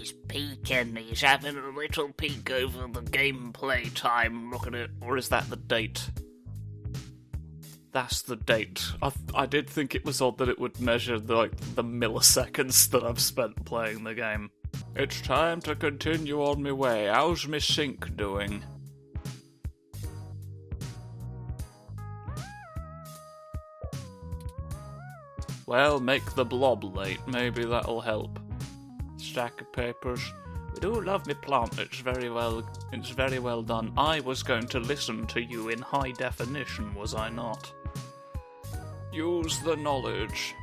He's peeking. He's having a little peek over the gameplay time. Look at it. Or is that the date? That's the date. I did think it was odd that it would measure the milliseconds that I've spent playing the game. It's time to continue on my way. How's my sink doing? Well, make the blob late. Maybe that'll help. Stack of papers. We do love me plant. It's very well done. I was going to listen to you in high definition, was I not? Use the knowledge.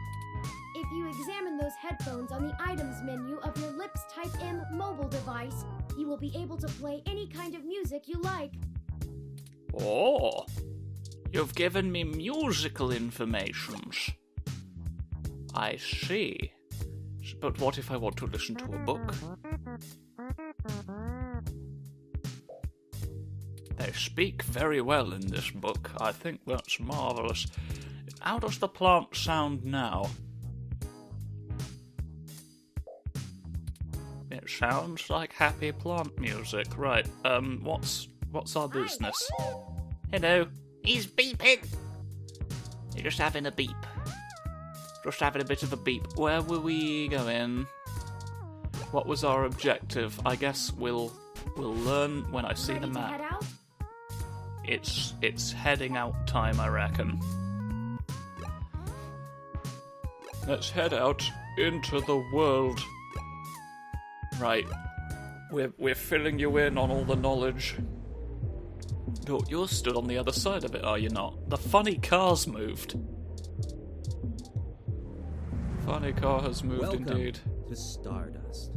If you examine those headphones on the items menu of your Lips Type M mobile device, you will be able to play any kind of music you like. Oh, you've given me musical informations. I see. But what if I want to listen to a book? They speak very well in this book. I think that's marvellous. How does the plant sound now? It sounds like happy plant music. Right, what's our business? Hello. He's beeping. You're just having a beep. Just having a bit of a beep. Where were we going? What was our objective? I guess we'll learn when I see the map. Head out? It's heading out time, I reckon. Let's head out into the world. Right. We're filling you in on all the knowledge. No, you're stood on the other side of it, are you not? The funny car's moved. Funny car has moved. Welcome indeed. To Stardust.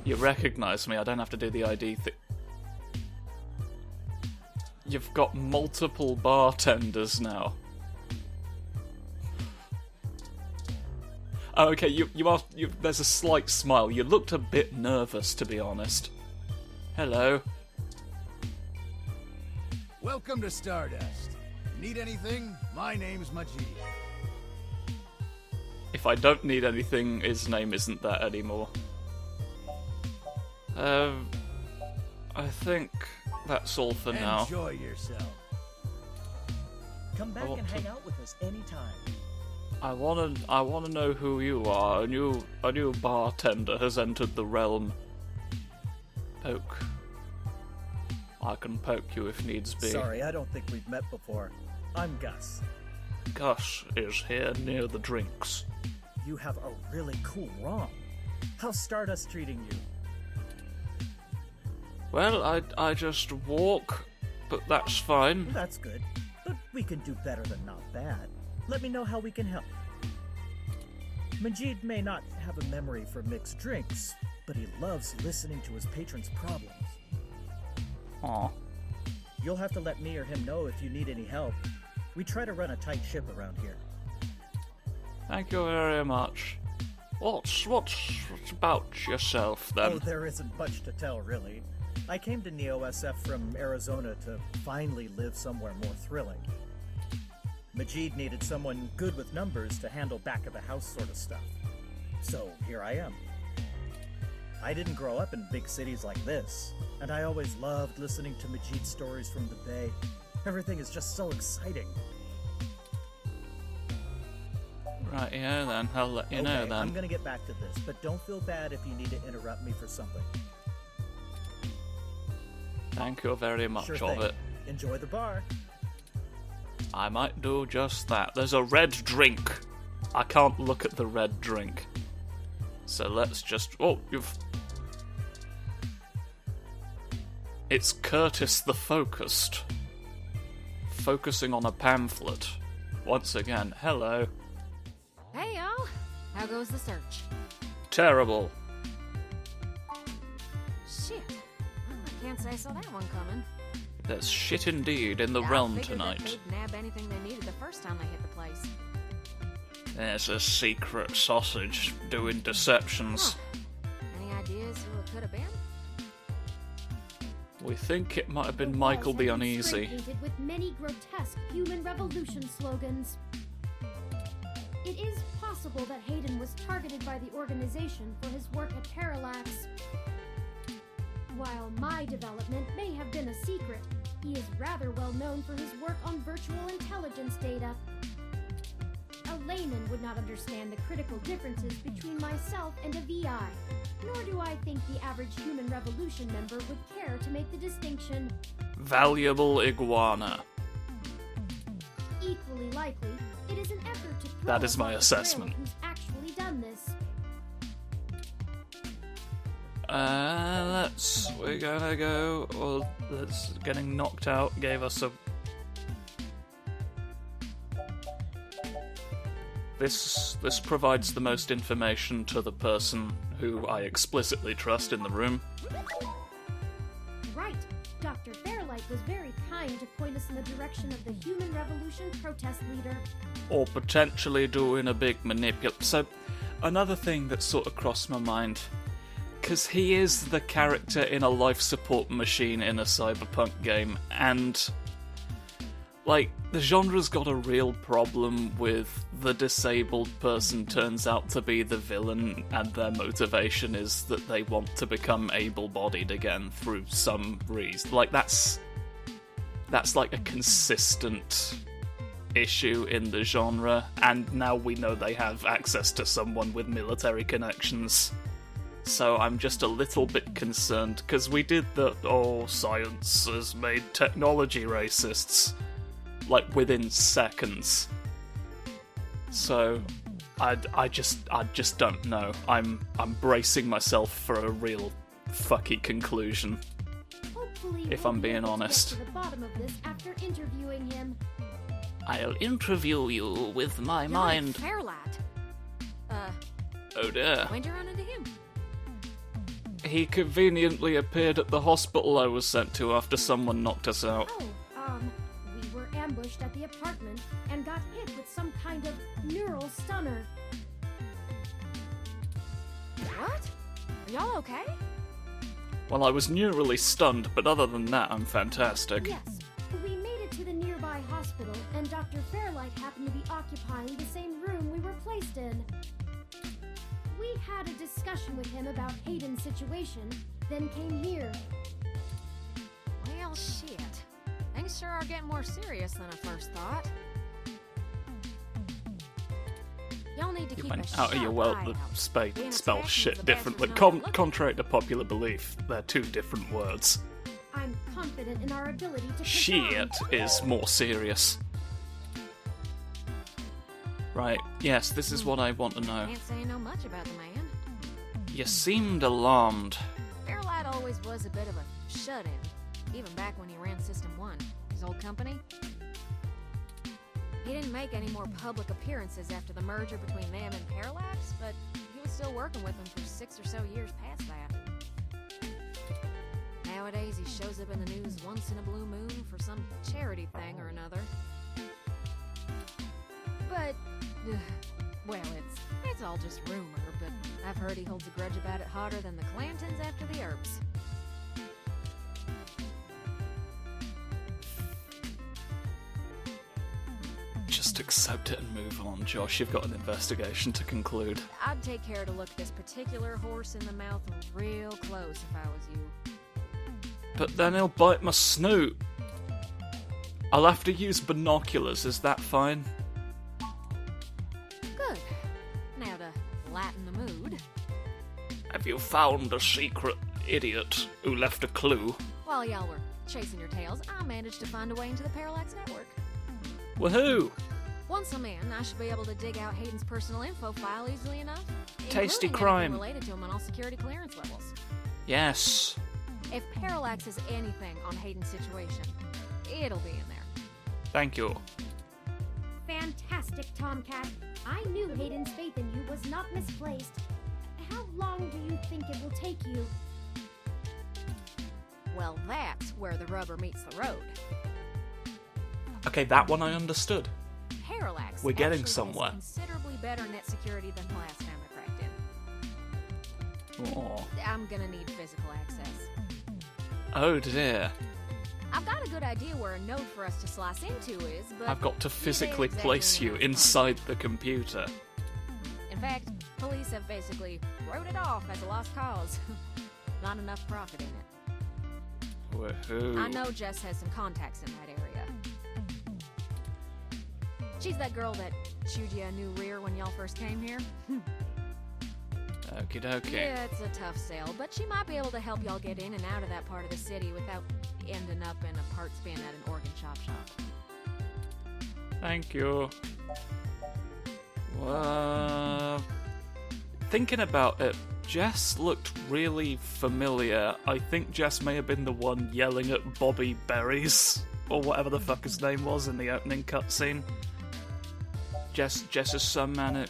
You recognise me, I don't have to do the ID thing. You've got multiple bartenders now. Oh, okay, there's a slight smile. You looked a bit nervous, to be honest. Hello. Welcome to Stardust. Need anything? My name's Majid. If I don't need anything, his name isn't that anymore. I think that's all for now. Enjoy yourself. Come back and hang out with us anytime. I wanna know who you are. A new bartender has entered the realm. Poke. I can poke you if needs be. Sorry, I don't think we've met before. I'm Gus. Gus is here near the drinks. You have a really cool ROM. How's Stardust treating you? Well, I just walk, but that's fine. Well, that's good. But we can do better than not bad. Let me know how we can help. Majid may not have a memory for mixed drinks, but he loves listening to his patrons' problems. Aw. You'll have to let me or him know if you need any help. We try to run a tight ship around here. Thank you very much. What's about yourself, then? Oh, there isn't much to tell, really. I came to Neo-SF from Arizona to finally live somewhere more thrilling. Majid needed someone good with numbers to handle back-of-the-house sort of stuff. So, here I am. I didn't grow up in big cities like this, and I always loved listening to Majid's stories from the Bay. Everything is just so exciting. Right, yeah, then. I'll let you know, then. I'm gonna get back to this, but don't feel bad if you need to interrupt me for something. Thank you very much Sure of thing. it. Enjoy the bar. I might do just that. There's a red drink. I can't look at the red drink. So let's just... Oh, you've... It's Curtis the Focused. Focusing on a pamphlet. Once again, hello. Hey, y'all. How goes the search? Terrible. Shit. I can't say I saw that one coming. There's shit indeed in the I realm figured that tonight. they'd nab anything they needed the first time they hit the place. There's a secret sausage doing deceptions. Huh. Any ideas who it could have been? We think it might have been Michael the Uneasy. Painted with many grotesque human revolution slogans. It is possible that Hayden was targeted by the organization for his work at Parallax. My development may have been a secret. He is rather well known for his work on virtual intelligence data. A layman would not understand the critical differences between myself and a VI, nor do I think the average human revolution member would care to make the distinction. Valuable iguana. Equally likely, it is an effort to throw That is us my off the assessment. trail of who's actually done this. We're gonna go. Well, getting knocked out gave us a. This provides the most information to the person who I explicitly trust in the room. Right. Dr. Fairlight was very kind to point us in the direction of the Human Revolution protest leader. Or potentially doing a big So, another thing that sort of crossed my mind, because he is the character in a life support machine in a cyberpunk game, and, like, the genre's got a real problem with the disabled person turns out to be the villain, and their motivation is that they want to become able-bodied again through some reason. Like, that's like a consistent issue in the genre, and now we know they have access to someone with military connections. So I'm just a little bit concerned, because we did the, science has made technology racists, like, within seconds. So, I just don't know. I'm bracing myself for a real fucky conclusion. Hopefully, If we'll I'm be being able to honest. get to the bottom of this after interviewing him. I'll interview you with my mind. Fairlight. Oh dear. When'd you run into him? He conveniently appeared at the hospital I was sent to after someone knocked us out. We were ambushed at the apartment and got hit with some kind of neural stunner. What? Are y'all okay? Well, I was neurally stunned, but other than that, I'm fantastic. Yes, we made it to the nearby hospital, and Dr. Fairlight happened to be occupying the same room we were placed in. We had a discussion with him about Hayden's situation, then came here. Well, shit. Things sure are getting more serious than I first thought. Y'all need to You keep a went out of your sharp world eye to out. Being spell attacked shit is the differently. bastard's not looking. Contrary to popular belief, they're two different words. I'm confident in our ability to Shit is more serious. Right, yes, this is what I want to know. Can't say no much about the man. You seemed alarmed. Fairlight always was a bit of a shut-in, even back when he ran System 1, his old company. He didn't make any more public appearances after the merger between them and Parallax, but he was still working with them for 6 or so years past that. Nowadays, he shows up in the news once in a blue moon for some charity thing or another. But, well, it's all just rumor, but I've heard he holds a grudge about it hotter than the Clantons after the Earps. Just accept it and move on, Josh. You've got an investigation to conclude. I'd take care to look this particular horse in the mouth real close if I was you. But then he'll bite my snoot. I'll have to use binoculars, is that fine? Good. Now to lighten the mood, Have you found a secret idiot who left a clue? while y'all were chasing your tails, I managed to find a way into the Parallax network. Woohoo! Once I'm in, I should be able to dig out Hayden's personal info file easily enough. Tasty including crime. anything related to him on all security clearance levels. Yes. If Parallax is anything on Hayden's situation, it'll be in there. Thank you. Fantastic, Tomcat. I knew Hayden's faith in you was not misplaced. How long do you think it will take you? Well, that's where the rubber meets the road. Okay, that one I understood. Parallax We're getting actually has somewhere. considerably better net security than the last time I cracked in. Aw. I'm gonna need physical access. Oh dear. I've got a good idea where a node for us to slice into is, but I've got to physically exactly place you enough inside the computer. In fact, police have basically wrote it off as a lost cause. Not enough profit in it. Woohoo. I know Jess has some contacts in that area. She's that girl that chewed you a new rear when y'all first came here. Okie dokie. Yeah, it's a tough sale, but she might be able to help y'all get in and out of that part of the city without ending up in a parts bin at an organ shop. Thank you. Thinking about it, Jess looked really familiar. I think Jess may have been the one yelling at Bobby Berries, or whatever the fuck his name was in the opening cutscene. Jess's son, man.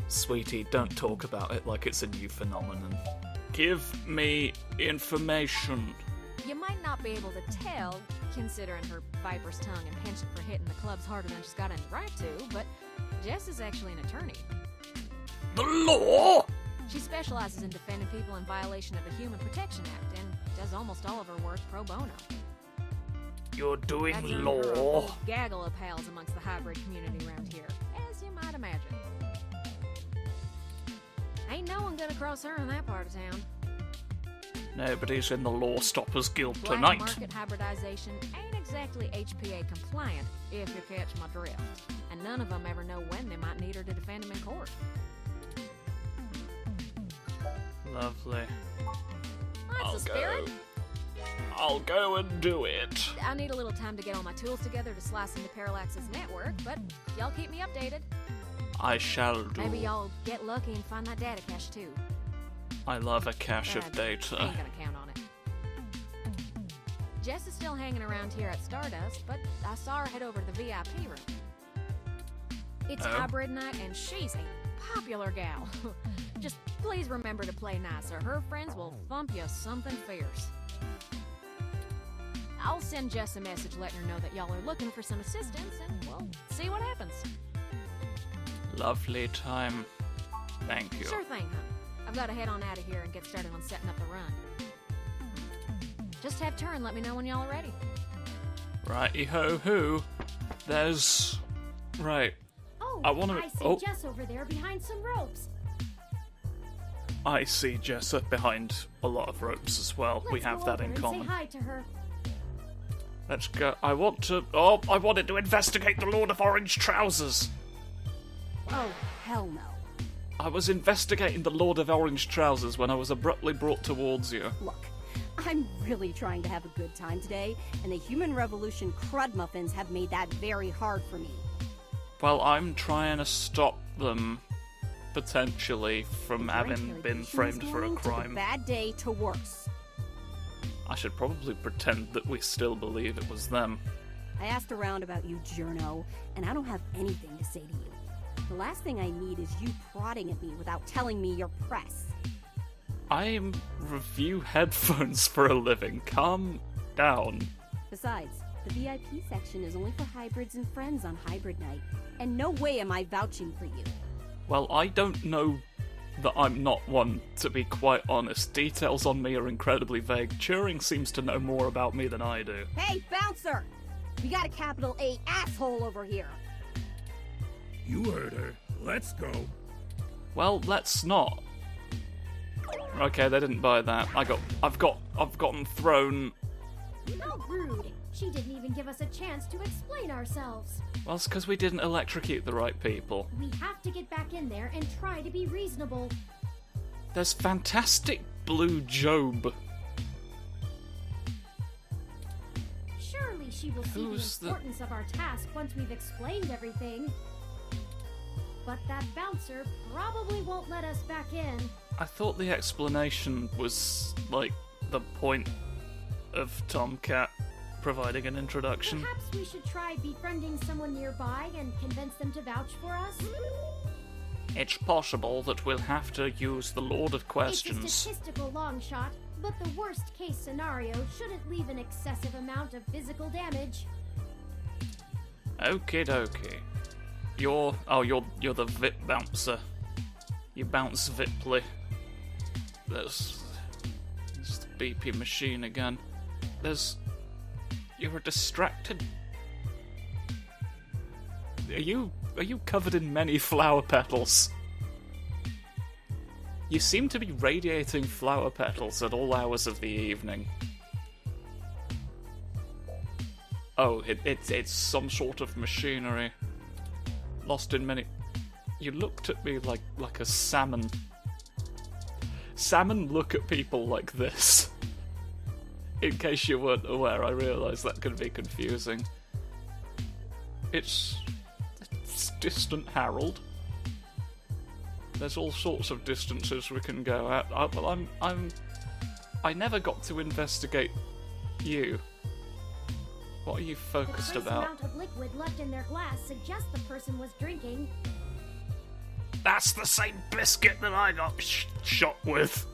Sweetie, don't talk about it like it's a new phenomenon. Give me information. You might not be able to tell, considering her viper's tongue and penchant for hitting the clubs harder than she's got any right to, but Jess is actually an attorney. The law? She specializes in defending people in violation of the Human Protection Act and does almost all of her work pro bono. You're doing That's her law? a whole gaggle of pals amongst the hybrid community around here, as you might imagine. Ain't no one gonna cross her in that part of town. Nobody's in the Law Stoppers Guild Black tonight. market hybridization ain't exactly HPA compliant, if you catch my drift. And none of them ever know when they might need her to defend them in court. Lovely. That's the spirit. I'll go and do it. I need a little time to get all my tools together to slice into Parallax's network, but y'all keep me updated. I shall do. Maybe y'all get lucky and find that data cache too. I love a cache of data. Ain't gonna count on it. Jess is still hanging around here at Stardust, but I saw her head over to the VIP room. It's hybrid night, and she's a popular gal. Just please remember to play nice, or her friends will thump you something fierce. I'll send Jess a message letting her know that y'all are looking for some assistance, and we'll see what happens. Lovely time. Thank you. Sure thing, hon. I've got to head on out of here and get started on setting up the run. Just have turn, let me know when y'all are ready. Righty-ho-hoo. There's... Right. Oh, I see Jess over there behind some ropes. I see Jessa behind a lot of ropes as well. We Let's have go that over in and common. Say hi to her. Let's go. I wanted to investigate the Lord of Orange Trousers. Oh, hell no. I was investigating the Lord of Orange Trousers when I was abruptly brought towards you. Look, I'm really trying to have a good time today, and the Human Revolution crud muffins have made that very hard for me. Well, I'm trying to stop them, potentially, from having been framed for a crime. Bad day to worse. I should probably pretend that we still believe it was them. I asked around about you, Journo, and I don't have anything to say to you. The last thing I need is you prodding at me without telling me you're press. I review headphones for a living. Calm down. Besides, the VIP section is only for hybrids and friends on hybrid night, and no way am I vouching for you. Well, I don't know that I'm not one, to be quite honest. Details on me are incredibly vague. Turing seems to know more about me than I do. Hey, bouncer! We got a capital A asshole over here. You heard her. Let's go. Well, let's not. Okay, they didn't buy that. I've gotten thrown. How rude. She didn't even give us a chance to explain ourselves. Well, it's because we didn't electrocute the right people. We have to get back in there and try to be reasonable. There's fantastic Blue Job. Surely she will see Who's the importance of our task once we've explained everything. But that bouncer probably won't let us back in. I thought the explanation was, like, the point of Tomcat providing an introduction. Perhaps we should try befriending someone nearby and convince them to vouch for us? It's possible that we'll have to use the Lord of It's a Questions. statistical long shot, but the worst case scenario shouldn't leave an excessive amount of physical damage. Okie dokie. You're the Vip bouncer. You bounce Viply. There's the BP machine again. You're distracted. Are you covered in many flower petals? You seem to be radiating flower petals at all hours of the evening. Oh, it's some sort of machinery. Lost in many... You looked at me like a salmon. Salmon look at people like this. In case you weren't aware, I realise that can be confusing. It's distant Harold. There's all sorts of distances we can go at. I never got to investigate you. What are you focused the trace about? amount of liquid left in their glass suggests the person was drinking. That's the same biscuit that I got shot with.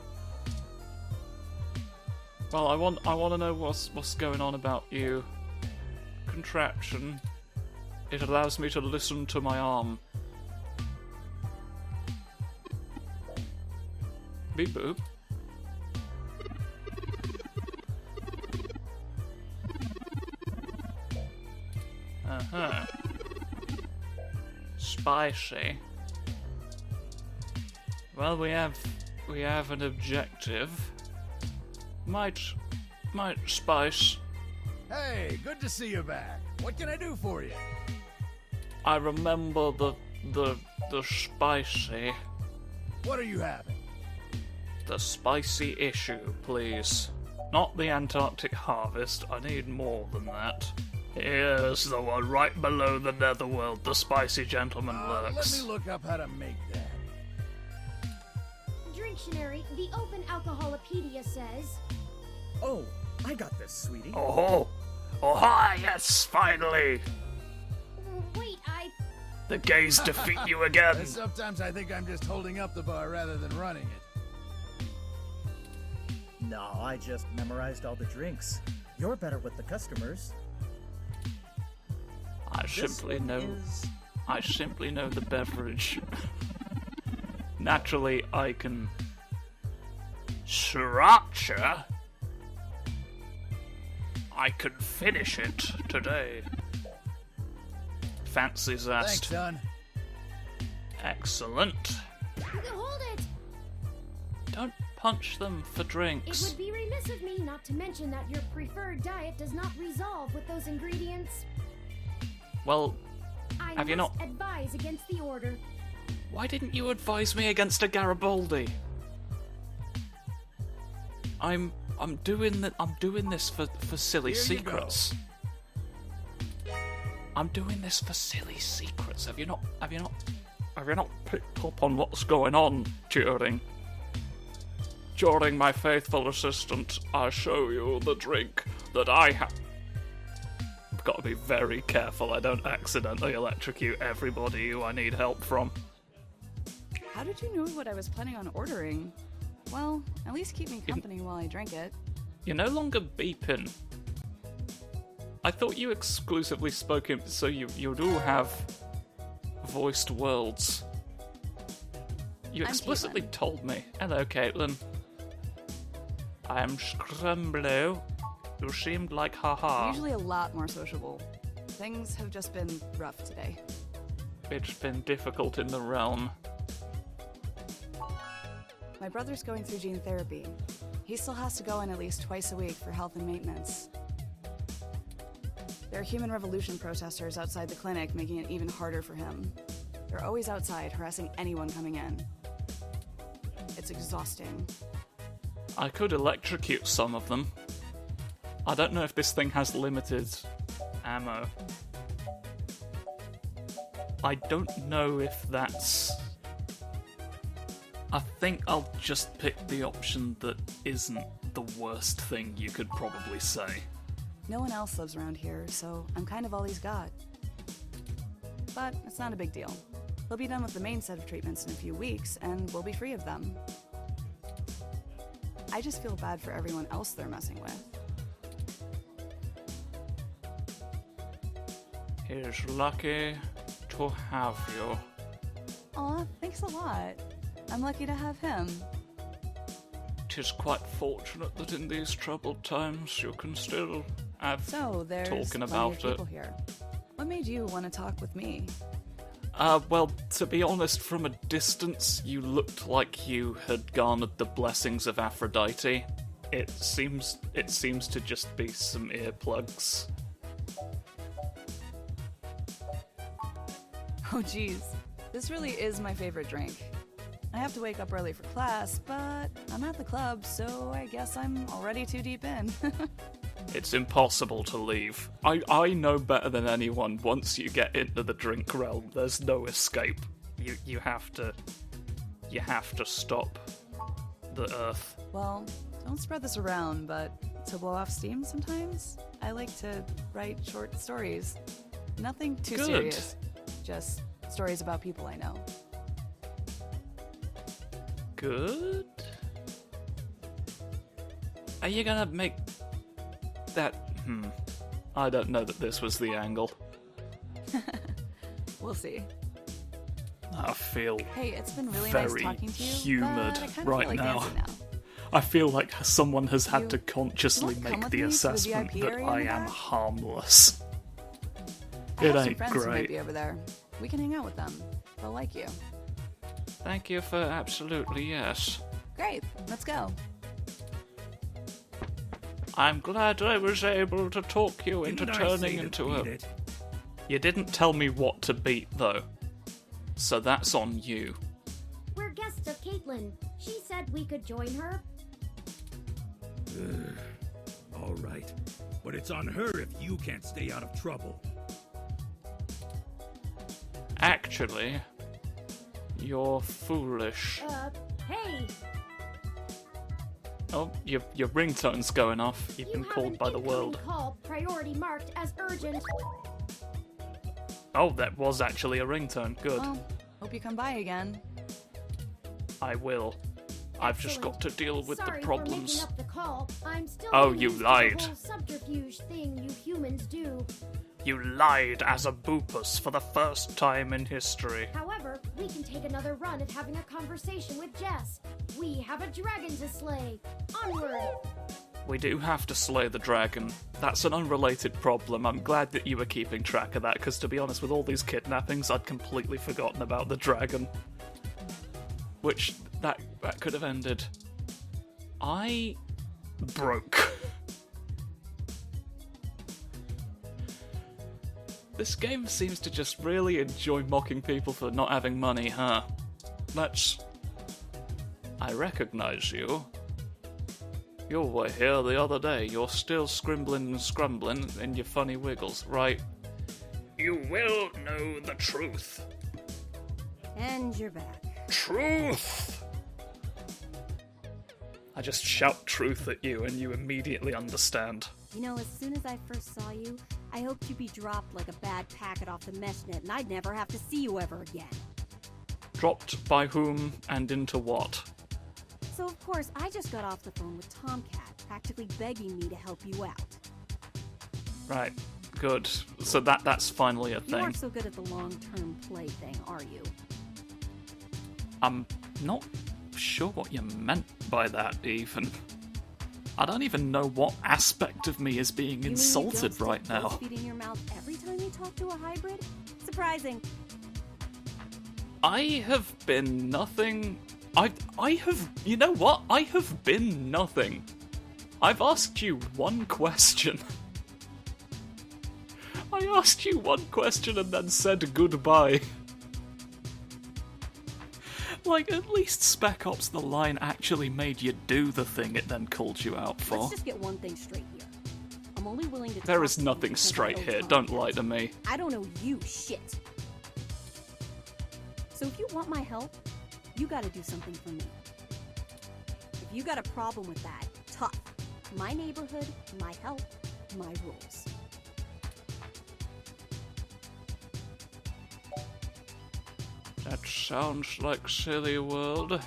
Well, I want to know what's going on about you. Contraption. It allows me to listen to my arm. Beep boop. Uh-huh. Spicy. Well, we have an objective. Might spice. Hey, good to see you back. What can I do for you? I remember the spicy. What are you having? The spicy issue, please. Not the Antarctic harvest. I need more than that. Here's the one right below the netherworld, the spicy gentleman Let lurks. me look up how to make that. Dictionary, the Open Alcoholopedia says... Oh, I got this, sweetie. Oh, hi, yes, finally! Wait, The gays defeat you again. Sometimes I think I'm just holding up the bar rather than running it. No, I just memorized all the drinks. You're better with the customers. I simply know the beverage. Naturally, I can... Sriracha? I can finish it today. Fancy zest. Thanks, son. Excellent. hold it! Don't punch them for It drinks. would be remiss of me not to mention that your preferred diet does not resolve with those ingredients. Well, I have you not... must advise against the order. Why didn't you advise me against a Garibaldi? I'm doing this for silly Here you secrets. I'm doing this for silly secrets. Have you not picked up on what's going on during my faithful assistant? I show you the drink that I have. I've got to be very careful I don't accidentally electrocute everybody who I need help from. How did you know what I was planning on ordering? Well, at least keep me company while I drink it. You're no longer beeping. I thought you exclusively spoke in, so you do have voiced worlds. You I'm explicitly Caitlin. told me. Hello, Caitlin. I am Scrumblo. You seemed like I'm haha. usually a lot more sociable. Things have just been rough today. It's been difficult in the realm. My brother's going through gene therapy. He still has to go in at least twice a week for health and maintenance. There are human revolution protesters outside the clinic, making it even harder for him. They're always outside, harassing anyone coming in. It's exhausting. I could electrocute some of them. I don't know if this thing has limited ammo. I don't know if that's... I think I'll just pick the option that isn't the worst thing you could probably say. No one else lives around here, so I'm kind of all he's got. But it's not a big deal. He'll be done with the main set of treatments in a few weeks, and we'll be free of them. I just feel bad for everyone else they're messing with. He's lucky to have you. Aw, thanks a lot. I'm lucky to have him. 'Tis quite fortunate that in these troubled times you can still have So, there's talking plenty about of people here. What made you want to talk with me? Well, to be honest, from a distance, you looked like you had garnered the blessings of Aphrodite. It seems to just be some earplugs. Oh geez, this really is my favorite drink. I have to wake up early for class, but I'm at the club, so I guess I'm already too deep in. It's impossible to leave. I know better than anyone, once you get into the drink realm, there's no escape. You have to stop the earth. Well, don't spread this around, but to blow off steam sometimes, I like to write short stories. Nothing too Good. serious, just stories about people I know. Good? Are you gonna make that... I don't know that this was the angle. We'll see. I feel Hey, it's been really very nice talking to you, humid but I kind of right feel like now. dancing now. I feel like someone has had to You consciously wanna come make with the me to the assessment VIP that area I in the am back? harmless. I It have some ain't friends who might great. be over there. We can hang out with them. They'll like you. Thank you for absolutely yes. Great, let's go. I'm glad I was able to talk you into Didn't I say turning to into a... beat it? You didn't tell me what to beat, though. So that's on you. We're guests of Caitlin. She said we could join her. All right. But it's on her if you can't stay out of trouble. Actually, you're foolish. Hey! Oh, your ringtone's going off. You've You been have called an by the incoming world. call, priority marked as urgent. Oh, that was actually a ringtone. Good. Well, hope you come by again. I will. I've just got to deal with Sorry the problems. For making up the call. I'm still Oh, getting you used to lied. the whole subterfuge thing you humans do. You lied as a boopus for the first time in history. However, we can take another run at having a conversation with Jess. We have a dragon to slay. Onward! We do have to slay the dragon. That's an unrelated problem. I'm glad that you were keeping track of that, because to be honest, with all these kidnappings, I'd completely forgotten about the dragon. Which, that could have ended. I broke. This game seems to just really enjoy mocking people for not having money, huh? I recognize you. You were here the other day. You're still scrimbling and scrumbling in your funny wiggles, right? You will know the truth. And you're back. Truth! I just shout truth at you and you immediately understand. You know, as soon as I first saw you, I hoped you'd be dropped like a bad packet off the mesh net and I'd never have to see you ever again. Dropped by whom and into what? So of course, I just got off the phone with Tomcat, practically begging me to help you out. Right, good. So that's finally a You thing. aren't so good at the long-term play thing, are you? I'm not sure what you meant by that, even. I don't even know what aspect of me is being You mean you insulted don't right stick now. both feet in your mouth every time you talk to a hybrid? Surprising. I have been nothing. I have. You know what? I have been nothing. I've asked you one question. I asked you one question and then said goodbye. Like, at least Spec Ops The Line actually made you do the thing it then called you out for. Let's just get one thing straight here. I'm only willing to There talk is to you nothing because I straight owe here, Tomcat. don't lie to me. I don't owe you shit. So if you want my help, you gotta do something for me. If you got a problem with that, tough. My neighborhood, my help, my rules. That sounds like silly world.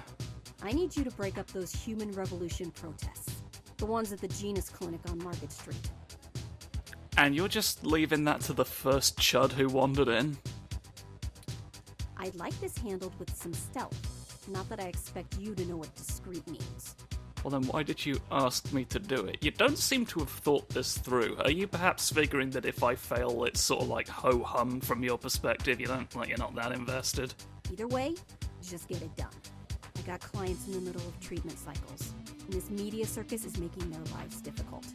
I need you to break up those human revolution protests. The ones at the Genus Clinic on Market Street. And you're just leaving that to the first chud who wandered in? I'd like this handled with some stealth. Not that I expect you to know what discreet means. Well then why did you ask me to do it? You don't seem to have thought this through. Are you perhaps figuring that if I fail, it's sort of like ho-hum from your perspective? You're not that invested? Either way, just get it done. I got clients in the middle of treatment cycles, and this media circus is making their lives difficult.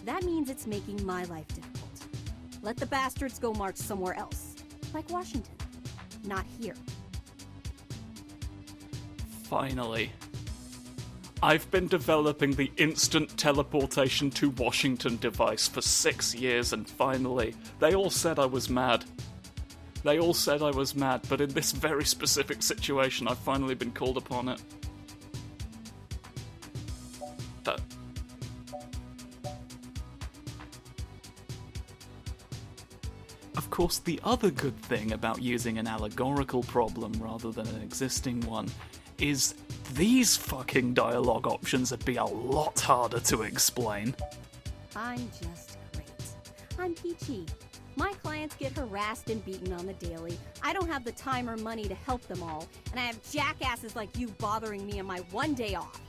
That means it's making my life difficult. Let the bastards go march somewhere else, like Washington. Not here. Finally. I've been developing the instant teleportation to Washington device for 6 years, and finally, they all said I was mad. They all said I was mad, but in this very specific situation, I've finally been called upon it. But... Of course, the other good thing about using an allegorical problem rather than an existing one is these fucking dialogue options would be a lot harder to explain. I'm just great. I'm peachy. My clients get harassed and beaten on the daily. I don't have the time or money to help them all, and I have jackasses like you bothering me on my one day off.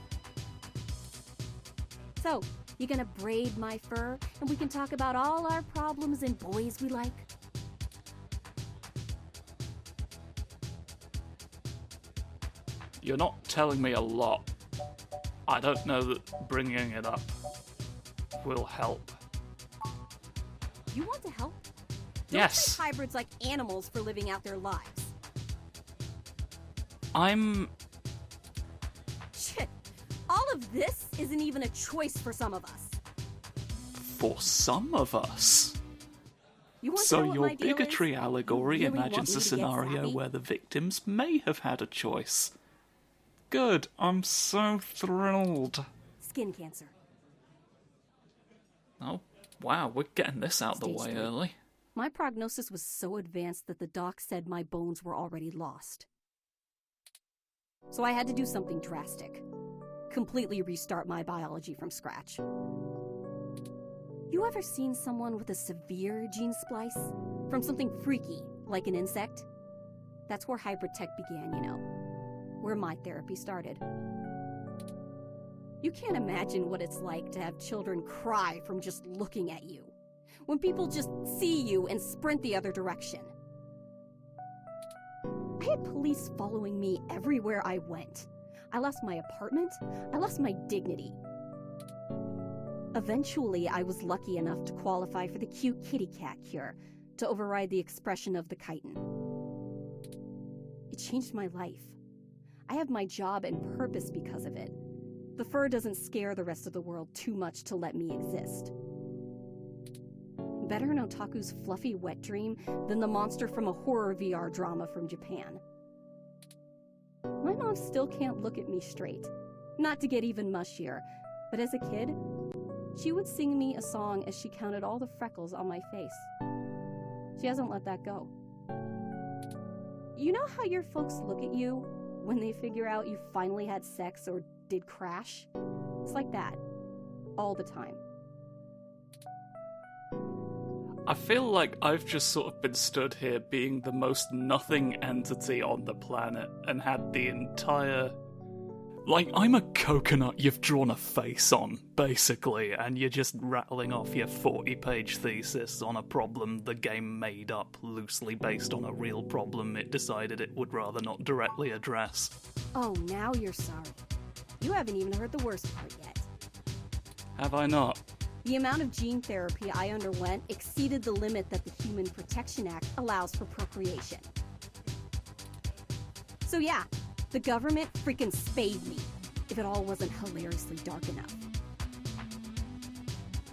So, you gonna braid my fur, and we can talk about all our problems and boys we like? You're not telling me a lot. I don't know that bringing it up will help. You want to help? Don't Yes. treat hybrids like animals for living out their lives. Shit. All of this isn't even a choice for some of us. For some of us. You want to So know what your my deal bigotry is? allegory You really imagines want a me to get scenario sappy? where the victims may have had a choice. Good, I'm so thrilled. Skin cancer. Oh, wow, we're getting this out the Stage way 3. early. My prognosis was so advanced that the doc said my bones were already lost. So I had to do something drastic. Completely restart my biology from scratch. You ever seen someone with a severe gene splice? From something freaky, like an insect? That's where hybrid tech began, you know. Where my therapy started. You can't imagine what it's like to have children cry from just looking at you. When people just see you and sprint the other direction. I had police following me everywhere I went. I lost my apartment. I lost my dignity. Eventually, I was lucky enough to qualify for the cute kitty cat cure to override the expression of the chitin. It changed my life. I have my job and purpose because of it. The fur doesn't scare the rest of the world too much to let me exist. Better in Otaku's fluffy wet dream than the monster from a horror VR drama from Japan. My mom still can't look at me straight. Not to get even mushier, but as a kid, she would sing me a song as she counted all the freckles on my face. She hasn't let that go. You know how your folks look at you when they figure out you finally had sex or did crash? It's like that. All the time. I feel like I've just sort of been stood here being the most nothing entity on the planet and had the entire... Like, I'm a coconut you've drawn a face on, basically, and you're just rattling off your 40-page thesis on a problem the game made up loosely based on a real problem it decided it would rather not directly address. Oh, now you're sorry. You haven't even heard the worst part yet. Have I not? The amount of gene therapy I underwent exceeded the limit that the Human Protection Act allows for procreation. So yeah, the government freaking spayed me, if it all wasn't hilariously dark enough.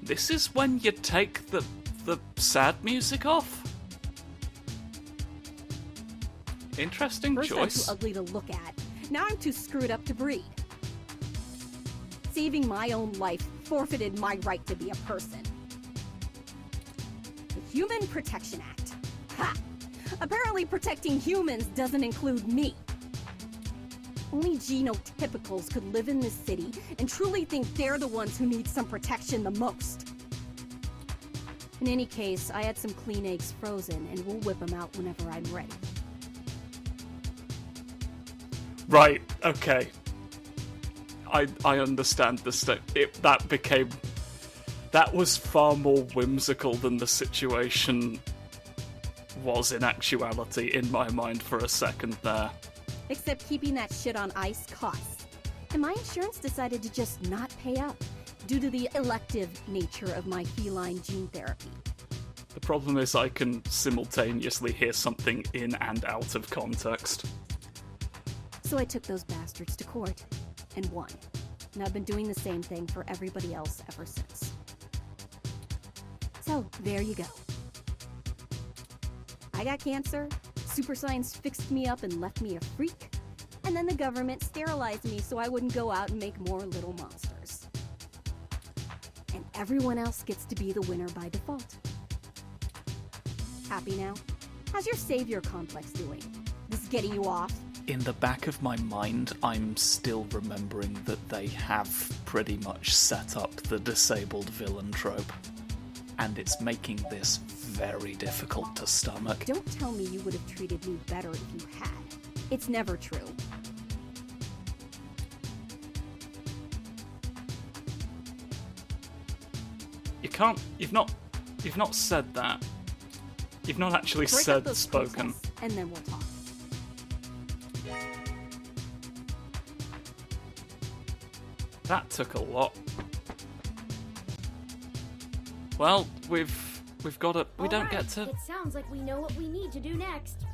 This is when you take the sad music off? Interesting First choice. I'm too ugly to look at. Now I'm too screwed up to breed. Saving my own life forfeited my right to be a person. The Human Protection Act. Ha! Apparently protecting humans doesn't include me. Only genotypicals could live in this city and truly think they're the ones who need some protection the most. In any case, I had some clean eggs frozen and we'll whip them out whenever I'm ready. Right, okay. I understand that was far more whimsical than the situation was in actuality in my mind for a second there. Except keeping that shit on ice costs. And my insurance decided to just not pay up due to the elective nature of my feline gene therapy. The problem is I can simultaneously hear something in and out of context. So I took those bastards to court and won. And I've been doing the same thing for everybody else ever since. So, there you go. I got cancer, super science fixed me up and left me a freak, and then the government sterilized me so I wouldn't go out and make more little monsters. And everyone else gets to be the winner by default. Happy now? How's your savior complex doing? This is getting you off? In the back of my mind, I'm still remembering that they have pretty much set up the disabled villain trope. And it's making this very difficult to stomach. Don't tell me you would have treated me better if you had. It's never true. You've not said that. You've not actually Break up said those spoken. protests, and then we'll talk. That took a lot. Well, we don't get to. It sounds like we know what we need to do next.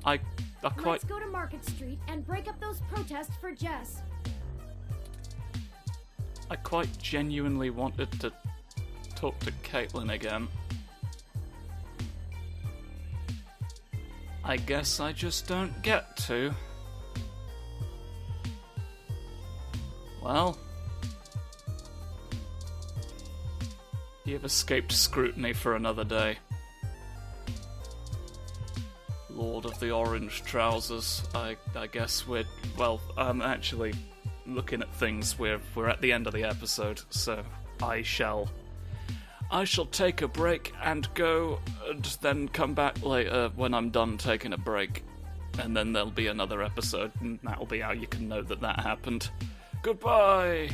I quite. Let's go to Market Street and break up those protests for Jess. I quite genuinely wanted to talk to Caitlin again. I guess I just don't get to. Well, you've escaped scrutiny for another day. Lord of the Orange Trousers. I guess we're actually looking at things. We're at the end of the episode, so I shall take a break and go, and then come back later when I'm done taking a break, and then there'll be another episode, and that'll be how you can know that happened. Goodbye!